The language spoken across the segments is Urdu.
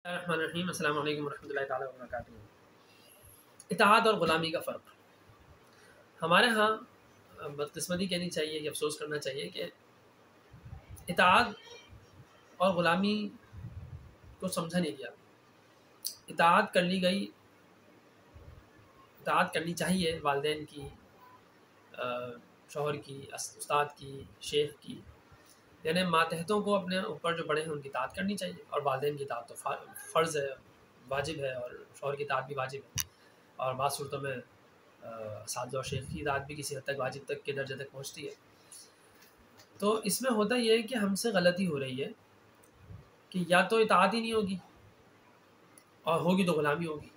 الرحمن الرحیم، السلام علیکم ورحمۃ اللہ تعالیٰ وبرکاتہ۔ اطاعت اور غلامی کا فرق ہمارے ہاں بدقسمتی کہنی چاہیے کہ افسوس کرنا چاہیے کہ اطاعت اور غلامی کو سمجھا نہیں گیا۔ اطاعت کر لی گئی، اطاعت کرنی چاہیے والدین کی، شوہر کی، استاد کی، شیخ کی، یعنی ماتحتوں کو اپنے اوپر جو بڑے ہیں ان کی اطاعت کرنی چاہیے، اور والدین کی اطاعت تو فرض ہے، واجب ہے، اور شوہر کی اطاعت بھی واجب ہے، اور بعض صورتوں میں اساتذہ اور شیخ کی اطاعت بھی کسی حد تک واجب تک کے درجے تک پہنچتی ہے۔ تو اس میں ہوتا یہ ہے کہ ہم سے غلطی ہو رہی ہے کہ یا تو اطاعت ہی نہیں ہوگی، اور ہوگی تو غلامی ہوگی۔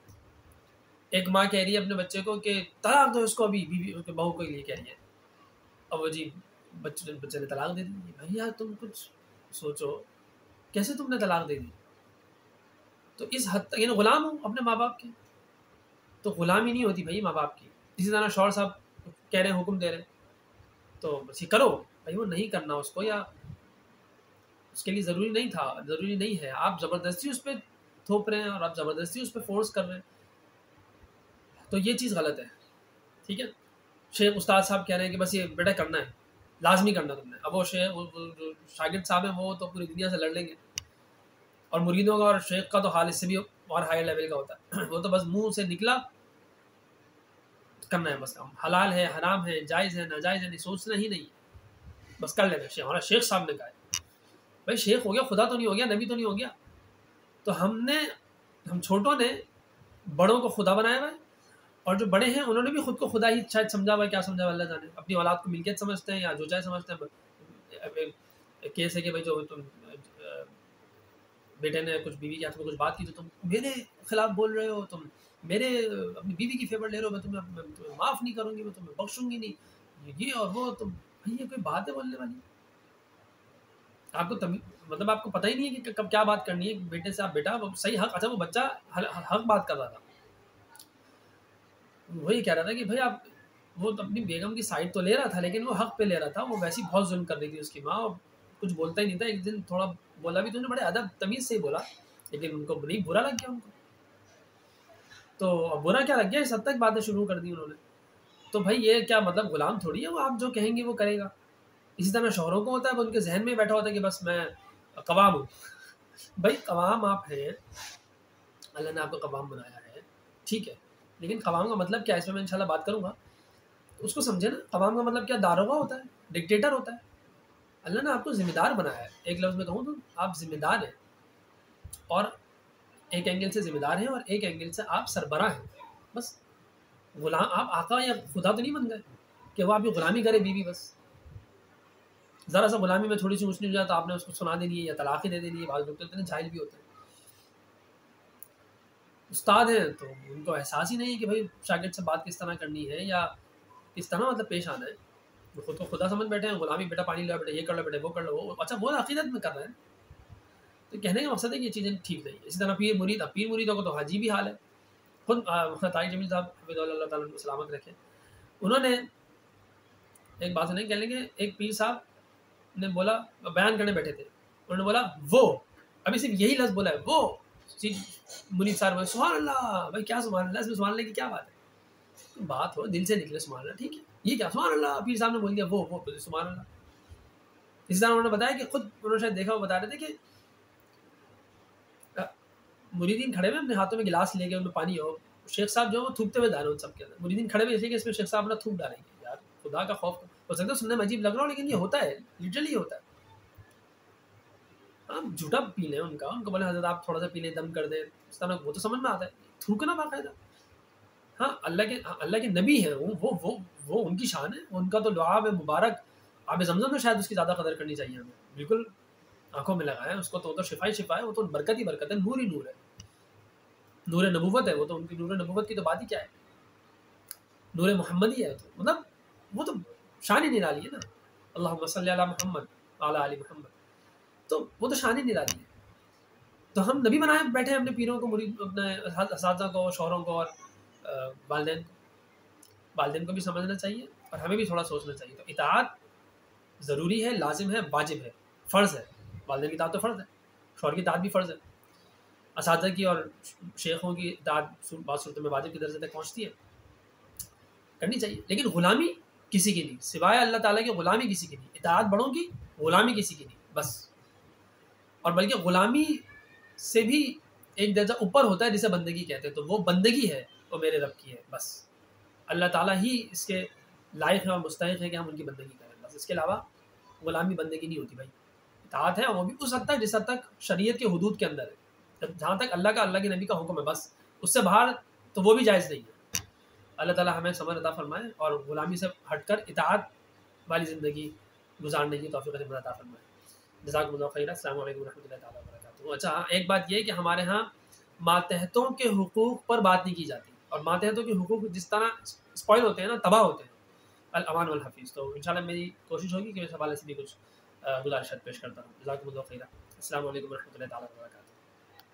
ایک ماں کہہ رہی ہے اپنے بچے کو کہ طلاق دو اس کو، ابھی بیوی اس کے بہو کے لیے کہہ رہی ہے، اور وہ جی بچے نے طلاق دے دی۔ بھائی یار تم کچھ سوچو، کیسے تم نے طلاق دے دی؟ تو اس حد تک یعنی غلام ہوں اپنے ماں باپ کے، تو غلامی نہیں ہوتی بھائی ماں باپ کی۔ اسی طرح شوہر صاحب کہہ رہے ہیں، حکم دے رہے ہیں تو بس یہ کرو، بھائی وہ نہیں کرنا اس کو، یا اس کے لیے ضروری نہیں تھا، ضروری نہیں ہے، آپ زبردستی اس پہ تھوپ رہے ہیں اور آپ زبردستی اس پہ فورس کر رہے ہیں، تو یہ چیز غلط ہے۔ ٹھیک ہے، شیخ استاد صاحب کہہ رہے ہیں کہ بس یہ بیٹا کرنا ہے، لازمی کرنا تم نے۔ اب وہ شیخ وہ جو شاگرد صاحب ہیں وہ تو پوری دنیا سے لڑ لیں گے، اور مریدوں کا اور شیخ کا تو حال اس سے بھی اور ہائی لیول کا ہوتا ہے، وہ تو بس منہ سے نکلا کرنا ہے، بس کام حلال ہے، حرام ہے، جائز ہے، ناجائز ہے، نہیں سوچنا ہی نہیں، بس کر لینا۔ ہمارا شیخ صاحب نے کہا ہے، بھائی شیخ ہو گیا، خدا تو نہیں ہو گیا، نبی تو نہیں ہو گیا۔ تو ہم چھوٹوں نے بڑوں کو خدا بنایا ہوا ہے، اور جو بڑے ہیں انہوں نے بھی خود کو خدا ہی شاید سمجھا ہوا ہے، کیا سمجھا ہوا اللہ جانے، اپنی اولاد کو ملکیت سمجھتے ہیں یا جو چاہے سمجھتے ہیں۔ کیس ہے کہ بھائی جو تم بیٹے نے کچھ بیوی کے ہاتھ میں کچھ بات کی تو تم میرے خلاف بول رہے ہو، تم میرے اپنی بیوی کی فیور لے رہے ہو، میں تمہیں معاف نہیں کروں گی، میں تمہیں بخشوں گی نہیں، یہ اور وہ۔ تم بھائی یہ کوئی بات ہے بولنے والی؟ آپ کو مطلب آپ کو پتہ ہی نہیں ہے کہ کب کیا بات کرنی ہے بیٹے سے۔ آپ بیٹا وہ صحیح حق، اچھا وہ بچہ حق بات کر رہا تھا، وہی کہہ رہا تھا کہ بھائی آپ وہ تو اپنی بیگم کی سائڈ تو لے رہا تھا، لیکن وہ حق پہ لے رہا تھا، وہ ویسی بہت ظلم کر رہی تھی اس کی ماں، اور کچھ بولتا ہی نہیں تھا۔ ایک دن تھوڑا بولا بھی، تو نے بڑے ادب تمیز سے ہی بولا، لیکن ان کو نہیں برا لگ گیا ان کو، تو برا کیا لگ گیا، اس حد تک باتیں شروع کر دی انہوں نے۔ تو بھائی یہ کیا مطلب غلام تھوڑی ہے، وہ آپ جو کہیں گے وہ کرے گا۔ اسی طرح شوہروں کو ہوتا ہے، وہ ان کے ذہن میں بیٹھا ہوتا ہے کہ بس میں قوام ہوں۔ بھائی قوام آپ ہیں، اللہ نے آپ کو قوام بنایا ہے، ٹھیک ہے، لیکن قوام کا مطلب کیا ہے، اس میں انشاءاللہ بات کروں گا، اس کو سمجھے نا۔ قوام کا مطلب کیا، داروغہ ہوتا ہے، ڈکٹیٹر ہوتا ہے۔ اللہ نے آپ کو ذمہ دار بنایا ہے، ایک لفظ میں کہوں تو آپ ذمہ دار ہیں، اور ایک اینگل سے ذمہ دار ہیں، اور ایک اینگل سے آپ سربراہ ہیں۔ بس غلام، آپ آقا یا خدا تو نہیں بن گئے کہ وہ آپ کی غلامی کرے بیوی۔ بس ذرا سا غلامی میں تھوڑی سی اونچ نیچ ہو جائے تو آپ نے اس کو سنا دینی ہے یا طلاق ہی دے دینی ہے۔ بعض لوگ تو اتنے جاہل بھی ہوتے ہیں، استاد ہیں تو ان کو احساس ہی نہیں ہے کہ بھائی شاگرد سے بات کس طرح کرنی ہے، یا کس طرح مطلب پیش آنا ہے۔ وہ خود کو خدا سمجھ بیٹھے ہیں، غلامی بیٹا پانی لو، بیٹا یہ کر لو، بیٹا وہ کر لو، وہ اچھا وہ عقیدت میں کر رہے ہیں۔ تو کہنے کا مقصد ہے کہ یہ چیزیں ٹھیک نہیں ہے۔ اسی طرح پیر مرید، اب پیر مریدوں کو تو حاجی بھی حال ہے۔ خود طارق جمیل صاحب حفظ اللہ تعالیٰ کو سلامت رکھے، انہوں نے ایک بات نہیں کہہ لیں گے، ایک پیر صاحب نے بولا، بیان کرنے بیٹھے تھے، انہوں نے بولا وہ، ابھی صرف یہی لفظ بولا ہے وہ، مرید صاحب بولے سبحان اللہ۔ بھائی کیا سبحان اللہ، اس میں سبحان اللہ کی کیا بات ہے؟ بات ہو دل سے نکلے سبحان اللہ، ٹھیک ہے، یہ کیا سبحان اللہ، پیر صاحب نے بول دیا وہ سبحان اللہ۔ اسی طرح انہوں نے بتایا کہ خود انہوں نے شاید دیکھا، وہ بتا رہے تھے کہ مریدین کھڑے ہوئے اپنے ہاتھوں میں گلاس لے کے ان میں پانی ہو، شیخ صاحب جو ہے وہ تھوکتے ہوئے دارے ان سب کے اندر، مریدین کھڑے ہوئے اس لیے کہ اس میں شیخ صاحب اپنا تھوک ڈالیں گے۔ یار خدا کا خوف ہو سکتا ہے سننے میں عجیب لگ رہا ہو، لیکن یہ ہوتا ہے، لٹرلی ہوتا ہے۔ ہاں جھوٹا پی لیں ان کو بولے حضرت آپ تھوڑا سا پی لیں، دم کر دیں، اس طرح وہ تو سمجھ میں آتا ہے، تھوکنا باقاعدہ۔ ہاں اللہ کے نبی ہیں وہ ان کی شان ہے، ان کا تو لعاب مبارک آب زمزم میں شاید اس کی زیادہ قدر کرنی چاہیے ہمیں، بالکل آنکھوں میں لگائیں اس کو، تو شفا ہی شفا ہے، وہ تو برکت ہی برکت ہے، نور ہی نور ہے، نور نبوت ہے وہ تو، ان کی نور نبوت کی تو بات ہی کیا ہے، نور محمدی ہے، تو مطلب وہ تو شان ہی نرالی ہے نا، اللہم صلی علی محمد وعلی آل محمد، تو وہ تو شان ہی نرالی ہے۔ تو ہم نبی بنائے بیٹھے ہیں اپنے پیروں کو، مرید اپنے اساتذہ کو، شوہروں کو، اور والدین کو بھی سمجھنا چاہیے، اور ہمیں بھی تھوڑا سوچنا چاہیے۔ تو اطاعت ضروری ہے، لازم ہے، واجب ہے، فرض ہے۔ والدین کی اطاعت تو فرض ہے، شوہر کی اطاعت بھی فرض ہے۔ اساتذہ کی اور شیخوں کی اطاعت بعض صورتوں میں واجب کے درجے تک پہنچتی ہے، کرنی چاہیے، لیکن غلامی کسی کی نہیں، سوائے اللہ تعالیٰ کی غلامی کسی کی نہیں، اطاعت بڑوں کی، غلامی کسی کی نہیں بس. اور بلکہ غلامی سے بھی ایک درجہ اوپر ہوتا ہے جسے بندگی کہتے ہیں، تو وہ بندگی ہے، وہ میرے رب کی ہے بس. اللہ تعالیٰ ہی اس کے لائق ہے اور مستحق ہے کہ ہم ان کی بندگی کریں بس. اس کے علاوہ غلامی بندگی نہیں ہوتی بھائی. اطاعت ہے وہ بھی اس حد تک جس حد تک شریعت کے حدود کے اندر ہے، جہاں تک اللہ کا، اللہ کے نبی کا حکم ہے بس، اس سے باہر تو وہ بھی جائز نہیں ہے. اللہ تعالیٰ ہمیں سمجھ عطا فرمائے اور غلامی سے ہٹ کر اطاعت والی زندگی گزارنے کی توفیق عطا فرمائے. جزاکم اللہ خیر. السلام علیکم ورحمۃ اللہ تعالیٰ وبرکاتہ. اچھا ہاں، ایک بات یہ کہ ہمارے ہاں ماتحتوں کے حقوق پر بات نہیں کی جاتی، اور ماتحتوں کے حقوق جس طرح اسپوائل ہوتے ہیں نا، تباہ ہوتے ہیں، الامان والحفیظ. تو انشاءاللہ میری کوشش ہوگی کہ اس حوالے سے بھی کچھ گزارشات پیش کرتا ہوں. جزاکم اللہ خیر. السلام علیکم ورحمۃ اللہ تعالیٰ وبرکاتہ.